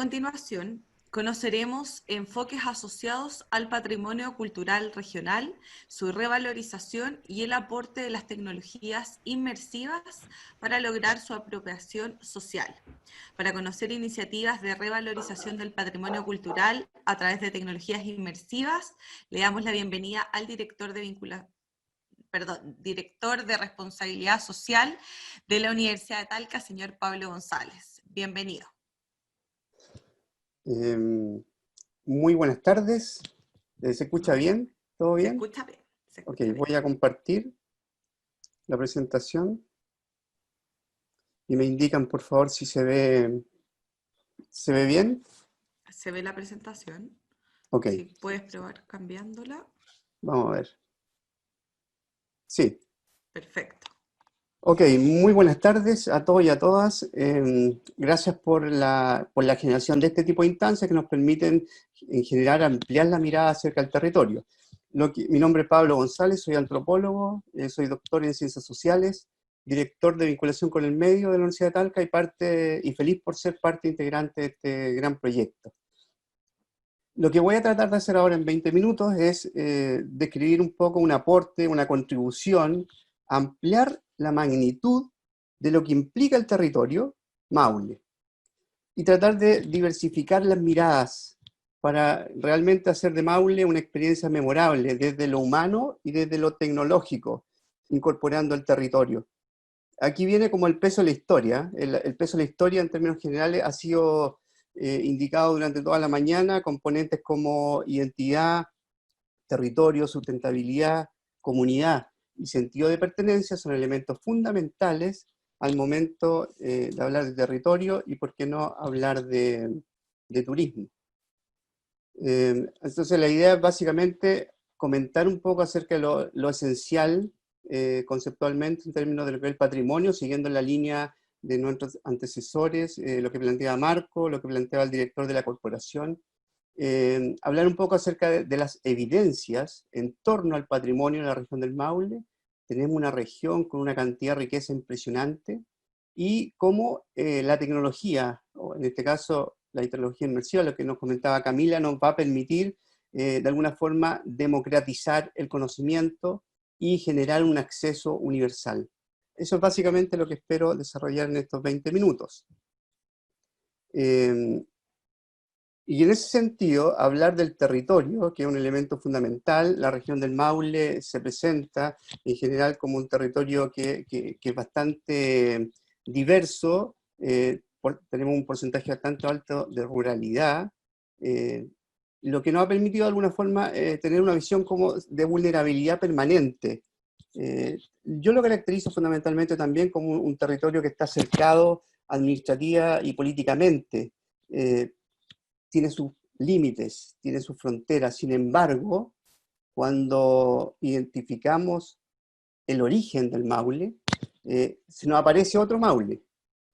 continuación, conoceremos enfoques asociados al patrimonio cultural regional, su revalorización y el aporte de las tecnologías inmersivas para lograr su apropiación social. Para conocer iniciativas de revalorización del patrimonio cultural a través de tecnologías inmersivas, le damos la bienvenida al director de Responsabilidad Social de la Universidad de Talca, señor Pablo González. Bienvenido. Muy buenas tardes. ¿Se escucha bien? ¿Todo bien? Se escucha bien. Ok, voy a compartir la presentación y me indican, por favor, si se ve bien. ¿Se ve la presentación? Ok. Si puedes probar cambiándola. Vamos a ver. Sí. Perfecto. Ok, muy buenas tardes a todos y a todas. Gracias por la generación de este tipo de instancias que nos permiten, en general, ampliar la mirada acerca del territorio. Mi nombre es Pablo González, soy antropólogo, soy doctor en Ciencias Sociales, director de vinculación con el medio de la Universidad de Talca y feliz por ser parte integrante de este gran proyecto. Lo que voy a tratar de hacer ahora en 20 minutos es describir un poco un aporte, una contribución, ampliar la magnitud de lo que implica el territorio Maule y tratar de diversificar las miradas para realmente hacer de Maule una experiencia memorable desde lo humano y desde lo tecnológico, incorporando el territorio. Aquí viene como el peso de la historia. El peso de la historia en términos generales ha sido indicado durante toda la mañana, componentes como identidad, territorio, sustentabilidad, comunidad y sentido de pertenencia son elementos fundamentales al momento de hablar de territorio y, por qué no, hablar de turismo. Entonces la idea es básicamente comentar un poco acerca de lo esencial conceptualmente en términos de lo que es el patrimonio, siguiendo la línea de nuestros antecesores, lo que planteaba Marco, lo que planteaba el director de la corporación, hablar un poco acerca de las evidencias en torno al patrimonio de la región del Maule. Tenemos una región con una cantidad de riqueza impresionante y cómo la tecnología, o en este caso la tecnología inmersiva, lo que nos comentaba Camila, nos va a permitir de alguna forma democratizar el conocimiento y generar un acceso universal. Eso es básicamente lo que espero desarrollar en estos 20 minutos. Y en ese sentido, hablar del territorio, que es un elemento fundamental. La región del Maule se presenta en general como un territorio que es bastante diverso. Tenemos un porcentaje bastante alto de ruralidad, lo que nos ha permitido de alguna forma tener una visión como de vulnerabilidad permanente. Yo lo caracterizo fundamentalmente también como un territorio que está cercado administrativa y políticamente. Tiene sus límites, tiene sus fronteras. Sin embargo, cuando identificamos el origen del Maule, se nos aparece otro Maule.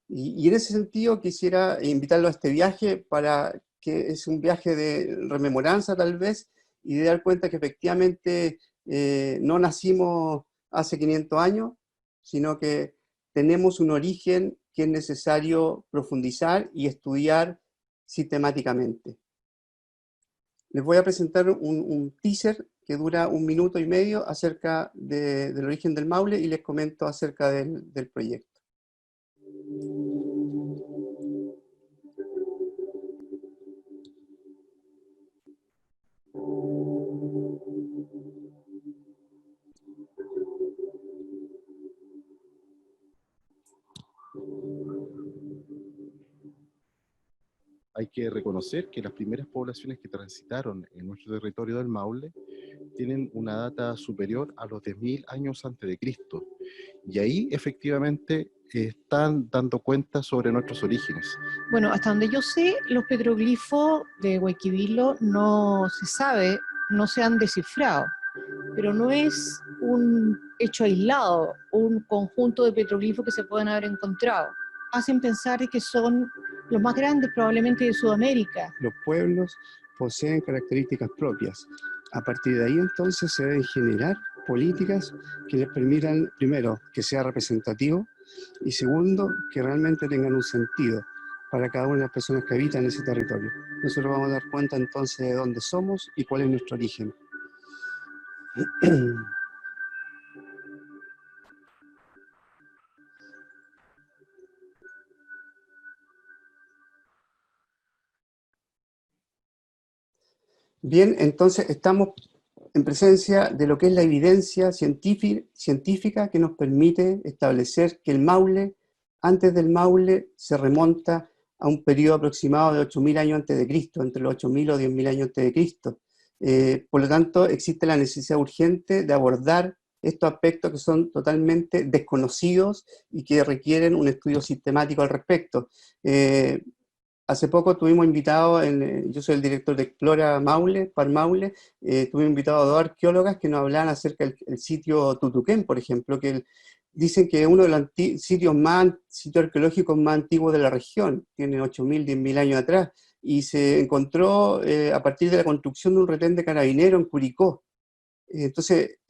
Y en ese sentido quisiera invitarlo a este viaje, para que es un viaje de rememoranza tal vez, y de dar cuenta que efectivamente no nacimos hace 500 años, sino que tenemos un origen que es necesario profundizar y estudiar sistemáticamente. Les voy a presentar un teaser que dura 1 minuto y medio acerca del origen del Maule y les comento acerca del proyecto. Hay que reconocer que las primeras poblaciones que transitaron en nuestro territorio del Maule tienen una data superior a los 10.000 años antes de Cristo. Y ahí efectivamente están dando cuenta sobre nuestros orígenes. Bueno, hasta donde yo sé, los petroglifos de Guayquivilo no se sabe, no se han descifrado, pero no es un hecho aislado, un conjunto de petroglifos que se pueden haber encontrado. Hacen pensar que son los más grandes probablemente de Sudamérica. Los pueblos poseen características propias. A partir de ahí entonces se deben generar políticas que les permitan, primero, que sea representativo, y segundo, que realmente tengan un sentido. para cada una de las personas que habitan ese territorio. Nosotros vamos a dar cuenta entonces de dónde somos y cuál es nuestro origen. Bien, entonces estamos en presencia de lo que es la evidencia científica que nos permite establecer que el Maule, antes del Maule, se remonta a un periodo aproximado de 8.000 años antes de Cristo, entre los 8.000 o 10.000 años antes de Cristo. Por lo tanto, existe la necesidad urgente de abordar estos aspectos que son totalmente desconocidos y que requieren un estudio sistemático al respecto. Hace poco tuvimos invitados, yo soy el director de Explora Maule, Par Maule, tuvimos invitados a dos arqueólogas que nos hablaban acerca del sitio Tutuquén, por ejemplo, que dicen que es uno de los sitios arqueológicos más antiguos de la región, tiene 8.000, 10.000 años atrás, y se encontró a partir de la construcción de un retén de carabineros en Curicó. Entonces,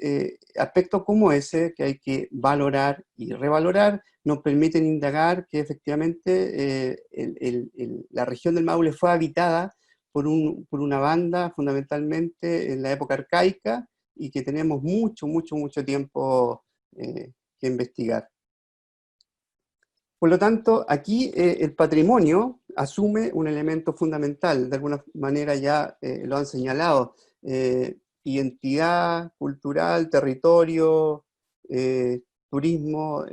aspectos como ese que hay que valorar y revalorar nos permiten indagar que efectivamente la región del Maule fue habitada por una banda fundamentalmente en la época arcaica y que tenemos mucho tiempo que investigar. Por lo tanto, aquí el patrimonio asume un elemento fundamental, de alguna manera ya lo han señalado, identidad cultural, territorio, turismo,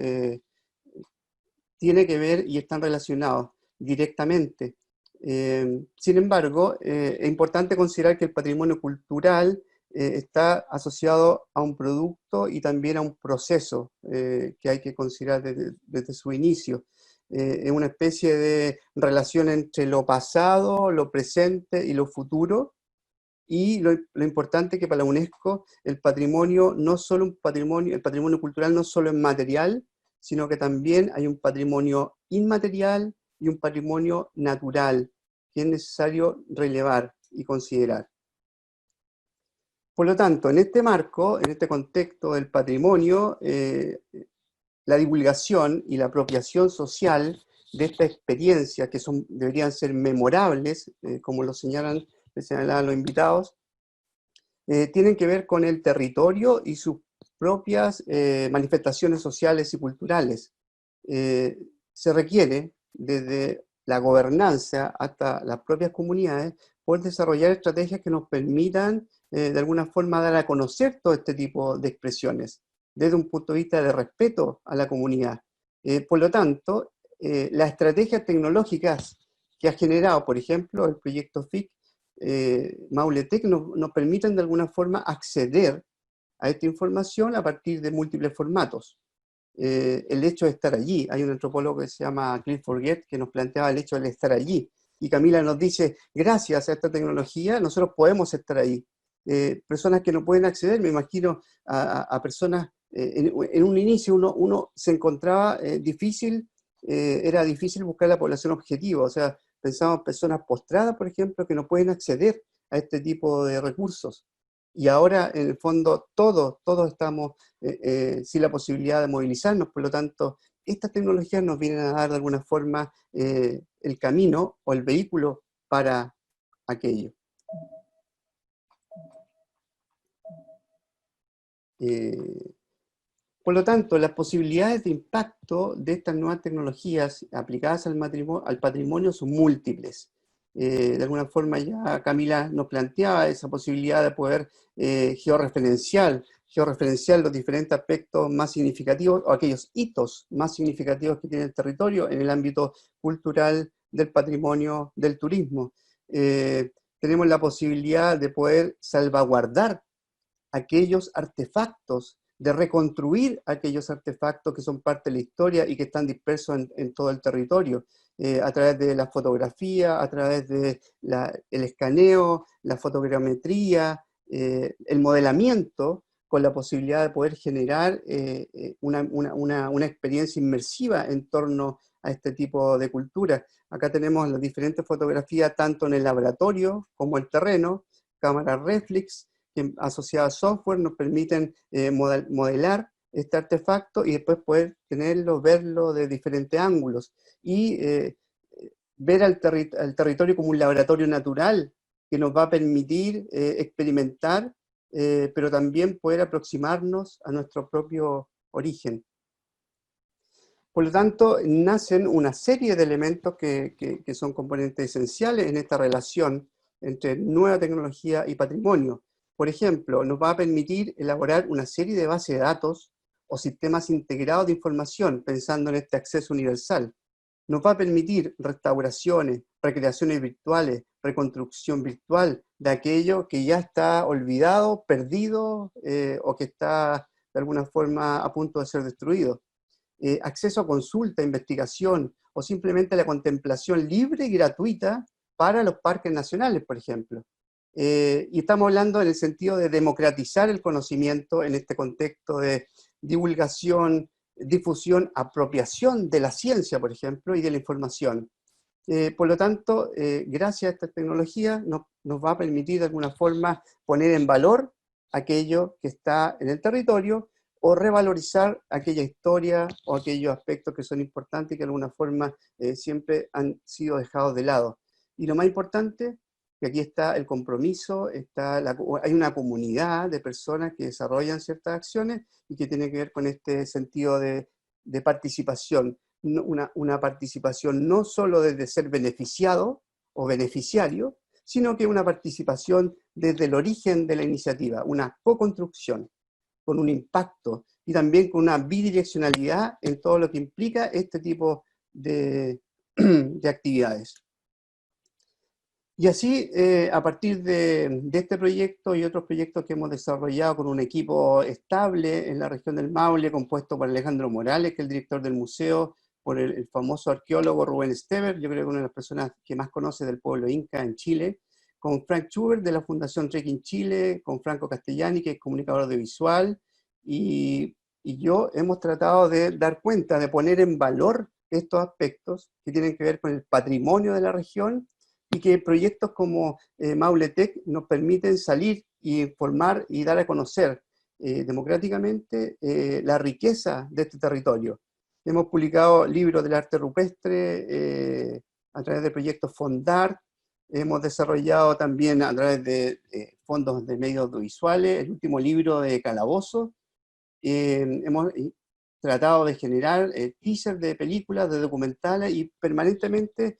tiene que ver y están relacionados directamente. Sin embargo, es importante considerar que el patrimonio cultural está asociado a un producto y también a un proceso que hay que considerar desde su inicio. Es una especie de relación entre lo pasado, lo presente y lo futuro. Y lo importante es que para la UNESCO el patrimonio no solo el patrimonio cultural no solo es material, sino que también hay un patrimonio inmaterial y un patrimonio natural que es necesario relevar y considerar. Por lo tanto, en este marco, en este contexto del patrimonio, la divulgación y la apropiación social de esta experiencia, que deberían ser memorables, como lo señalaban los invitados, tienen que ver con el territorio y sus propias manifestaciones sociales y culturales. Se requiere, desde la gobernanza hasta las propias comunidades, poder desarrollar estrategias que nos permitan de alguna forma dar a conocer todo este tipo de expresiones, desde un punto de vista de respeto a la comunidad. Por lo tanto, las estrategias tecnológicas que ha generado, por ejemplo, el proyecto FIC, Mauletec, nos permiten de alguna forma acceder a esta información a partir de múltiples formatos. El hecho de estar allí, hay un antropólogo que se llama Clifford Geertz que nos planteaba el hecho de estar allí, y Camila nos dice, gracias a esta tecnología nosotros podemos estar ahí. Personas que no pueden acceder, me imagino a personas, en un inicio uno se encontraba era difícil buscar la población objetivo, o sea, pensamos en personas postradas, por ejemplo, que no pueden acceder a este tipo de recursos. Y ahora, en el fondo, todos estamos sin la posibilidad de movilizarnos, por lo tanto, estas tecnologías nos vienen a dar de alguna forma el camino o el vehículo para aquello. Por lo tanto, las posibilidades de impacto de estas nuevas tecnologías aplicadas al patrimonio son múltiples. De alguna forma ya Camila nos planteaba esa posibilidad de poder georreferenciar los diferentes aspectos más significativos o aquellos hitos más significativos que tiene el territorio en el ámbito cultural, del patrimonio, del turismo. Tenemos la posibilidad de poder salvaguardar aquellos artefactos, de reconstruir aquellos artefactos que son parte de la historia y que están dispersos en todo el territorio, a través de la fotografía, a través del escaneo, la fotogrametría, el modelamiento, con la posibilidad de poder generar una experiencia inmersiva en torno a este tipo de cultura. Acá tenemos las diferentes fotografías, tanto en el laboratorio como el terreno, cámaras reflex, que asociadas a software nos permiten modelar este artefacto y después poder verlo de diferentes ángulos. Y ver al territorio como un laboratorio natural que nos va a permitir experimentar, pero también poder aproximarnos a nuestro propio origen. Por lo tanto, nacen una serie de elementos que son componentes esenciales en esta relación entre nueva tecnología y patrimonio. Por ejemplo, nos va a permitir elaborar una serie de bases de datos o sistemas integrados de información, pensando en este acceso universal. Nos va a permitir restauraciones, recreaciones virtuales, reconstrucción virtual de aquello que ya está olvidado, perdido, o que está de alguna forma a punto de ser destruido. Acceso a consulta, investigación, o simplemente la contemplación libre y gratuita para los parques nacionales, por ejemplo. Y estamos hablando en el sentido de democratizar el conocimiento en este contexto de divulgación, difusión, apropiación de la ciencia, por ejemplo, y de la información. Por lo tanto, gracias a esta tecnología nos va a permitir de alguna forma poner en valor aquello que está en el territorio, o revalorizar aquella historia o aquellos aspectos que son importantes y que de alguna forma siempre han sido dejados de lado. Y lo más importante, que aquí está el compromiso, hay una comunidad de personas que desarrollan ciertas acciones y que tiene que ver con este sentido de participación. Una participación no solo desde ser beneficiado o beneficiario, sino que una participación desde el origen de la iniciativa, una co-construcción, con un impacto y también con una bidireccionalidad en todo lo que implica este tipo de actividades. Y así, a partir de este proyecto y otros proyectos que hemos desarrollado con un equipo estable en la región del Maule, compuesto por Alejandro Morales, que es el director del museo, por el famoso arqueólogo Rubén Stever, yo creo que una de las personas que más conoce del pueblo inca en Chile, con Frank Schubert de la Fundación Trekking Chile, con Franco Castellani, que es comunicador audiovisual, y yo hemos tratado de dar cuenta, de poner en valor estos aspectos que tienen que ver con el patrimonio de la región, y que proyectos como Mauletec nos permiten salir y informar y dar a conocer democráticamente la riqueza de este territorio. Hemos publicado libros del arte rupestre a través de proyectos Fondart, hemos desarrollado también a través de fondos de medios audiovisuales, el último libro de Calabozo. Hemos tratado de generar teasers de películas, de documentales, y permanentemente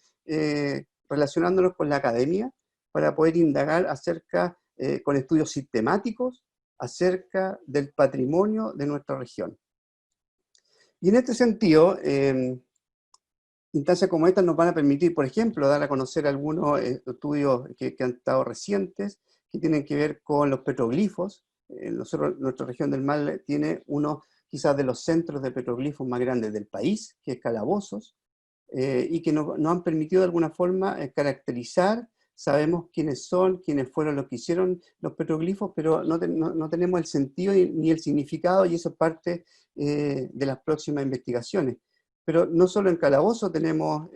relacionándonos con la academia para poder indagar acerca, con estudios sistemáticos, acerca del patrimonio de nuestra región. Y en este sentido, instancias como estas nos van a permitir, por ejemplo, dar a conocer algunos estudios que han estado recientes, que tienen que ver con los petroglifos. Nuestra región del Maule tiene uno quizás de los centros de petroglifos más grandes del país, que es Calabozos, y que nos han permitido de alguna forma caracterizar. Sabemos quiénes son, quiénes fueron los que hicieron los petroglifos, pero no tenemos el sentido ni el significado, y eso es parte de las próximas investigaciones. Pero no solo en Calabozo tenemos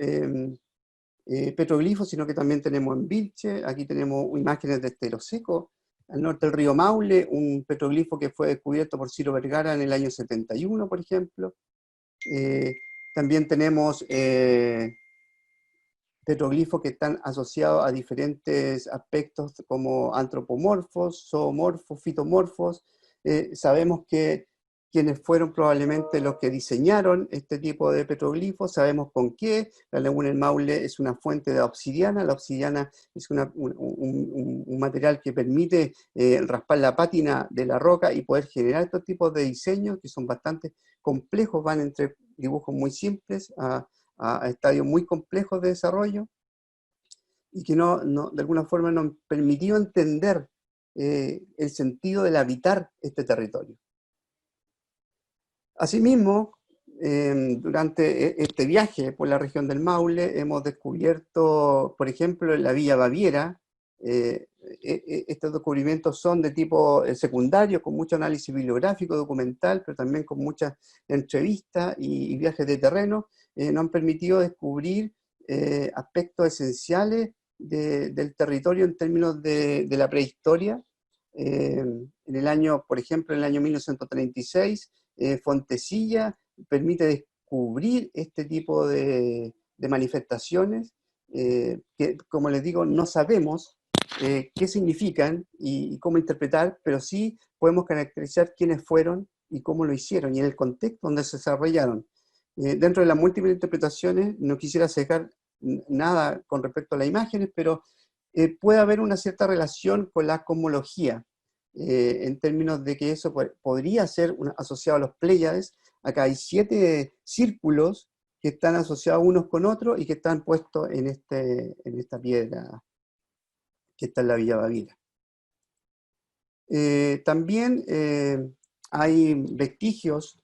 petroglifos, sino que también tenemos en Vilche. Aquí tenemos imágenes de Estero Seco, al norte del río Maule, un petroglifo que fue descubierto por Ciro Vergara en el año 71, por ejemplo. También tenemos petroglifos que están asociados a diferentes aspectos como antropomorfos, zoomorfos, fitomorfos. Sabemos que quienes fueron probablemente los que diseñaron este tipo de petroglifos, sabemos con qué. La laguna del Maule es una fuente de obsidiana. La obsidiana es un material que permite raspar la pátina de la roca y poder generar estos tipos de diseños que son bastante complejos, van entre dibujos muy simples a estadios muy complejos de desarrollo, y que de alguna forma nos permitió entender el sentido del habitar este territorio. Asimismo, durante este viaje por la región del Maule hemos descubierto, por ejemplo, en la Villa Baviera. Estos descubrimientos son de tipo secundario, con mucho análisis bibliográfico, documental, pero también con muchas entrevistas y viajes de terreno. Nos han permitido descubrir aspectos esenciales del territorio en términos de la prehistoria. En el año, por ejemplo, en el año 1936, Fontecilla permite descubrir este tipo de manifestaciones, que, como les digo, no sabemos qué significan y cómo interpretar, pero sí podemos caracterizar quiénes fueron y cómo lo hicieron, y en el contexto donde se desarrollaron. Dentro de las múltiples interpretaciones, no quisiera cegar nada con respecto a las imágenes, pero puede haber una cierta relación con la cosmología, en términos de que eso podría ser asociado a los Pléyades. Acá hay 7 círculos que están asociados unos con otros y que están puestos en esta piedra que está en la Villa Baviera. También hay vestigios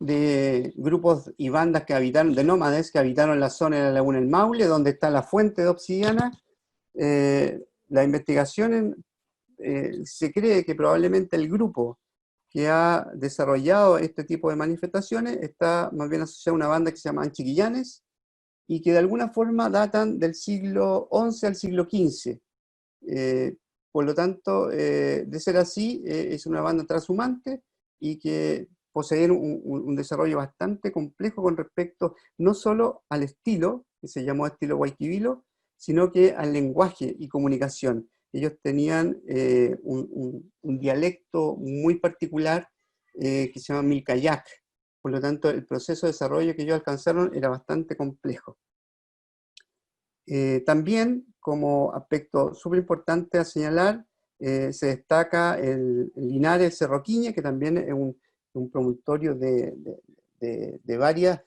de grupos y bandas que habitaron, de nómades que habitaron la zona de la Laguna del Maule, donde está la fuente de obsidiana. La investigación se cree que probablemente el grupo que ha desarrollado este tipo de manifestaciones está más bien asociado a una banda que se llama Chiquillanes, y que de alguna forma datan del siglo XI al siglo XV. Por lo tanto, de ser así, es una banda transhumante y que posee un desarrollo bastante complejo con respecto no solo al estilo, que se llamó estilo Guayquivilo, sino que al lenguaje y comunicación. Ellos tenían un dialecto muy particular que se llama Milcayac. Por lo tanto, el proceso de desarrollo que ellos alcanzaron era bastante complejo. También, como aspecto súper importante a señalar, se destaca el Linares Cerroquiñe, que también es un promontorio de varias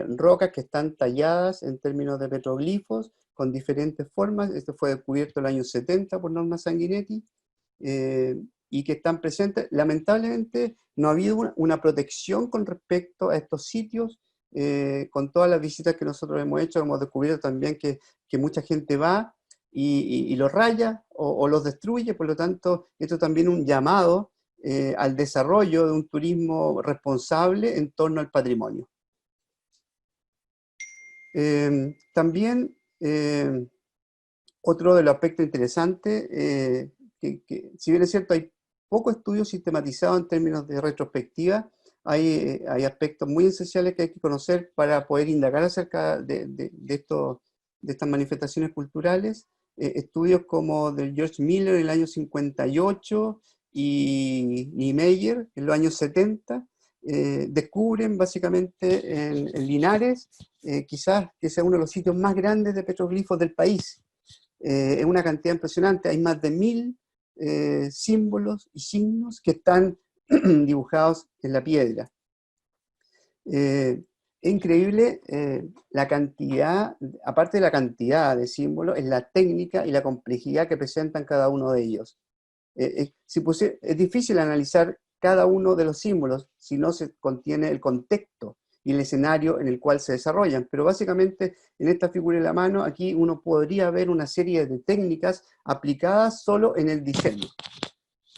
rocas que están talladas en términos de petroglifos, con diferentes formas. Esto fue descubierto en el año 70 por Norma Sanguinetti, y que están presentes. Lamentablemente no ha habido una protección con respecto a estos sitios. Con todas las visitas que nosotros hemos hecho, hemos descubierto también que mucha gente va y los raya o los destruye. Por lo tanto, esto también es un llamado al desarrollo de un turismo responsable en torno al patrimonio. También otro de los aspectos interesantes, que si bien es cierto hay poco estudio sistematizado en términos de retrospectiva, hay aspectos muy esenciales que hay que conocer para poder indagar acerca de estas manifestaciones culturales. Estudios como del George Miller en el año 58 y Niemeyer en los años 70 descubren básicamente en Linares, quizás que sea uno de los sitios más grandes de petroglifos del país. Es una cantidad impresionante, hay más de 1000 símbolos y signos que están dibujados en la piedra. Es increíble la cantidad, aparte de la cantidad de símbolos, es la técnica y la complejidad que presentan cada uno de ellos. Es difícil analizar cada uno de los símbolos si no se contiene el contexto y el escenario en el cual se desarrollan, pero básicamente en esta figura de la mano, aquí uno podría ver una serie de técnicas aplicadas solo en el diseño.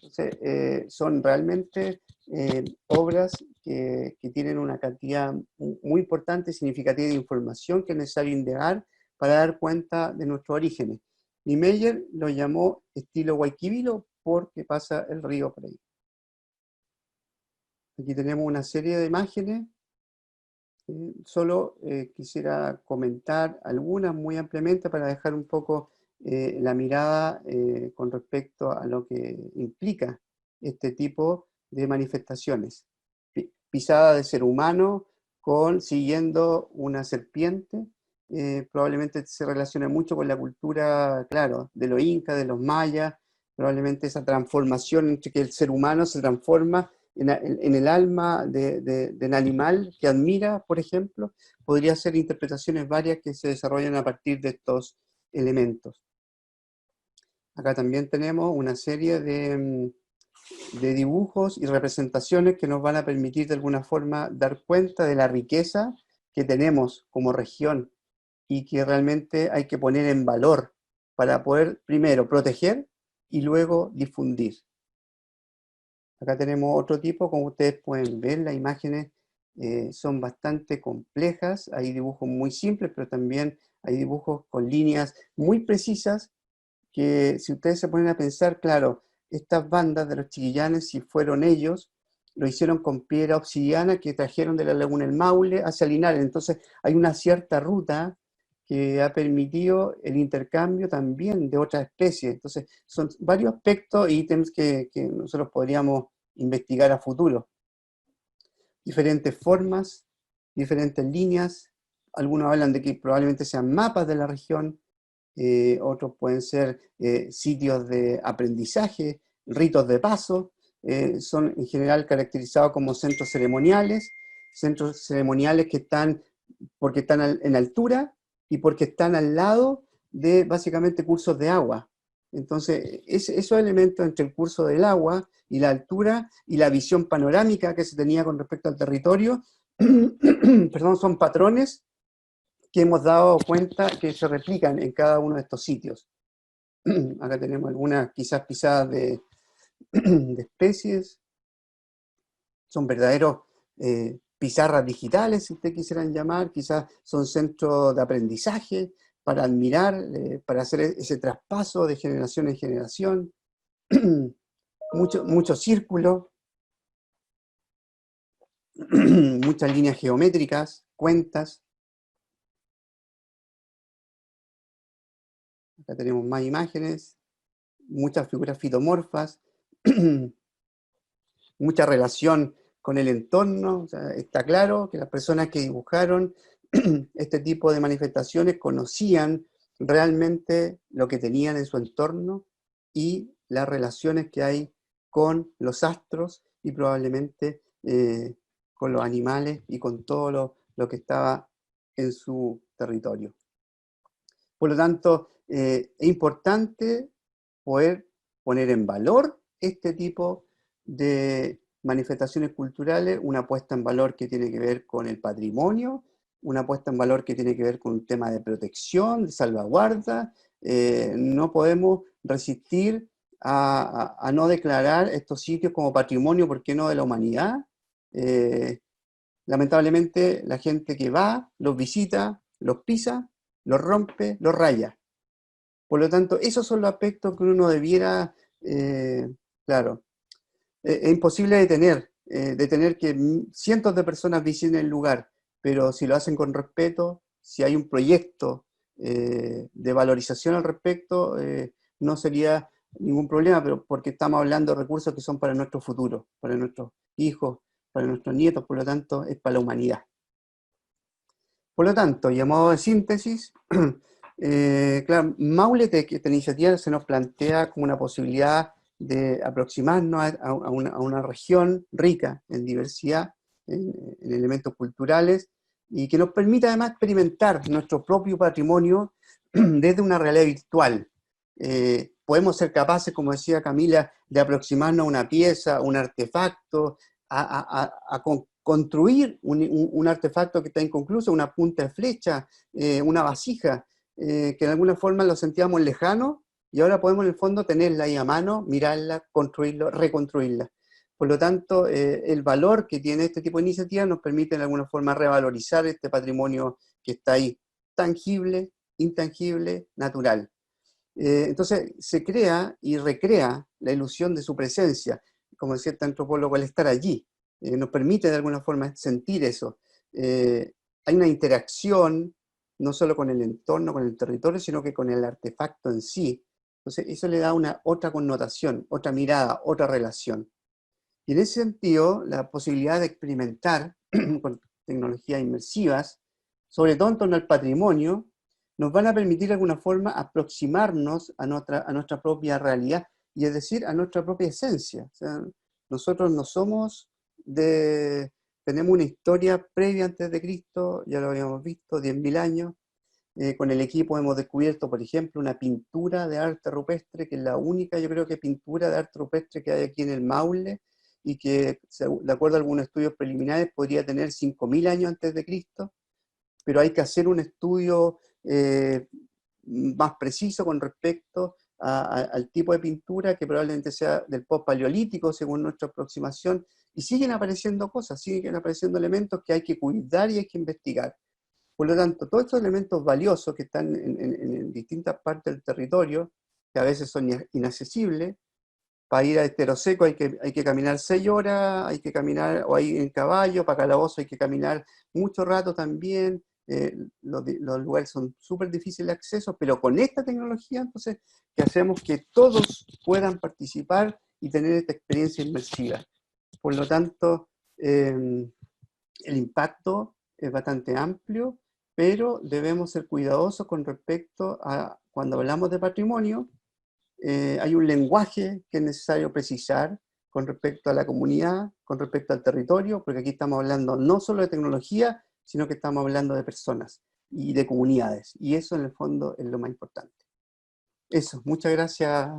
Entonces, son realmente obras que tienen una cantidad muy importante y significativa de información que es necesario indagar para dar cuenta de nuestros orígenes. Niemeyer lo llamó estilo Guayquivilo porque pasa el río por ahí. Aquí tenemos una serie de imágenes. Solo quisiera comentar algunas muy ampliamente para dejar un poco la mirada con respecto a lo que implica este tipo de manifestaciones. Pisada de ser humano siguiendo una serpiente, probablemente se relaciona mucho con la cultura, claro, de los incas, de los mayas, probablemente esa transformación entre que el ser humano se transforma en el alma del animal que admira, por ejemplo. Podría ser interpretaciones varias que se desarrollan a partir de estos elementos. Acá también tenemos una serie de dibujos y representaciones que nos van a permitir de alguna forma dar cuenta de la riqueza que tenemos como región y que realmente hay que poner en valor para poder primero proteger y luego difundir. Acá tenemos otro tipo, como ustedes pueden ver, las imágenes son bastante complejas, hay dibujos muy simples, pero también hay dibujos con líneas muy precisas, que si ustedes se ponen a pensar, claro, estas bandas de los Chiquillanes, si fueron ellos, lo hicieron con piedra obsidiana que trajeron de la Laguna del Maule hacia Linares, entonces hay una cierta ruta que ha permitido el intercambio también de otras especies. Entonces, son varios aspectos e ítems que nosotros podríamos investigar a futuro. Diferentes formas, diferentes líneas. Algunos hablan de que probablemente sean mapas de la región, otros pueden ser sitios de aprendizaje, ritos de paso, son en general caracterizados como centros ceremoniales que están porque están en altura y porque están al lado de básicamente cursos de agua. Entonces, esos elementos entre el curso del agua y la altura y la visión panorámica que se tenía con respecto al territorio, perdón, son patrones que hemos dado cuenta que se replican en cada uno de estos sitios. Acá tenemos algunas quizás pisadas de especies, son verdaderos pizarras digitales, si ustedes quisieran llamar, quizás son centros de aprendizaje para admirar, para hacer ese traspaso de generación en generación, mucho círculo, muchas líneas geométricas, cuentas. Acá tenemos más imágenes, muchas figuras fitomorfas, mucha relación con el entorno. O sea, está claro que las personas que dibujaron este tipo de manifestaciones conocían realmente lo que tenían en su entorno y las relaciones que hay con los astros y probablemente con los animales y con todo lo que estaba en su territorio. Por lo tanto, es importante poder poner en valor este tipo de manifestaciones culturales, una puesta en valor que tiene que ver con el patrimonio, una puesta en valor que tiene que ver con un tema de protección, de salvaguarda. No podemos resistir a no declarar estos sitios como patrimonio, ¿por qué no?, de la humanidad. Lamentablemente, la gente que va, los visita, los pisa, los rompe, los raya. Por lo tanto, esos son los aspectos que uno debiera, claro, es imposible detener que cientos de personas visiten el lugar, pero si lo hacen con respeto, si hay un proyecto de valorización al respecto, no sería ningún problema, pero porque estamos hablando de recursos que son para nuestro futuro, para nuestros hijos, para nuestros nietos, por lo tanto, es para la humanidad. Por lo tanto, y a modo de síntesis, claro, Maule, esta iniciativa se nos plantea como una posibilidad de aproximarnos a una región rica en diversidad, en elementos culturales, y que nos permita además experimentar nuestro propio patrimonio desde una realidad virtual. Podemos ser capaces, como decía Camila, de aproximarnos a una pieza, un artefacto, a construir un artefacto que está inconcluso, una punta de flecha, una vasija, que de alguna forma lo sentíamos lejano, y ahora podemos en el fondo tenerla ahí a mano, mirarla, construirla, reconstruirla. Por lo tanto, el valor que tiene este tipo de iniciativas nos permite de alguna forma revalorizar este patrimonio que está ahí, tangible, intangible, natural. Entonces se crea y recrea la ilusión de su presencia, como decía este antropólogo, el estar allí. Nos permite de alguna forma sentir eso. Hay una interacción, no solo con el entorno, con el territorio, sino que con el artefacto en sí. Entonces eso le da una otra connotación, otra mirada, otra relación. Y en ese sentido, la posibilidad de experimentar con tecnologías inmersivas, sobre todo en torno al patrimonio, nos van a permitir de alguna forma aproximarnos a nuestra propia realidad, y es decir, a nuestra propia esencia. O sea, nosotros no somos tenemos una historia previa antes de Cristo, ya lo habíamos visto, 10.000 años. Con el equipo hemos descubierto, por ejemplo, una pintura de arte rupestre, que es la única, yo creo que pintura de arte rupestre que hay aquí en el Maule, y que, de acuerdo a algunos estudios preliminares, podría tener 5.000 años antes de Cristo, pero hay que hacer un estudio más preciso con respecto al tipo de pintura, que probablemente sea del post-paleolítico, según nuestra aproximación, y siguen apareciendo cosas, siguen apareciendo elementos que hay que cuidar y hay que investigar. Por lo tanto, todos estos elementos valiosos que están en distintas partes del territorio, que a veces son inaccesibles, para ir a Estero Seco hay que caminar 6 horas, hay que caminar, o hay en caballo, para Calabozo hay que caminar mucho rato también, los lugares son súper difíciles de acceso, pero con esta tecnología, entonces, que hacemos que todos puedan participar y tener esta experiencia inmersiva. Por lo tanto, el impacto es bastante amplio, pero debemos ser cuidadosos con respecto a, cuando hablamos de patrimonio, hay un lenguaje que es necesario precisar con respecto a la comunidad, con respecto al territorio, porque aquí estamos hablando no solo de tecnología, sino que estamos hablando de personas y de comunidades, y eso en el fondo es lo más importante. Eso, muchas gracias.